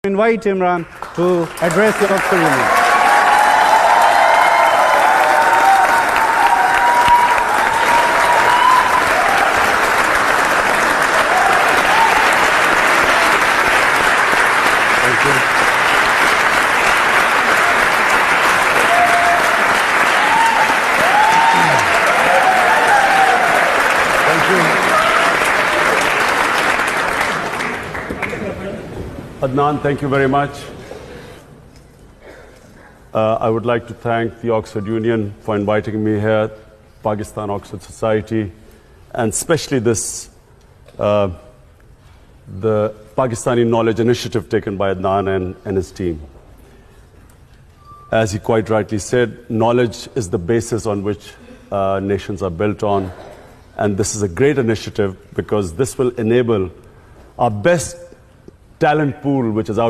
Invite Imran to address the Oxford Union. Thank you. Adnan, thank you very much. I would like to thank the Oxford Union for inviting me here, Pakistan Oxford Society, and especially this, the Pakistani Knowledge Initiative taken by Adnan and his team. As he quite rightly said, knowledge is the basis on which nations are built on, and this is a great initiative because this will enable our best talent pool, which is out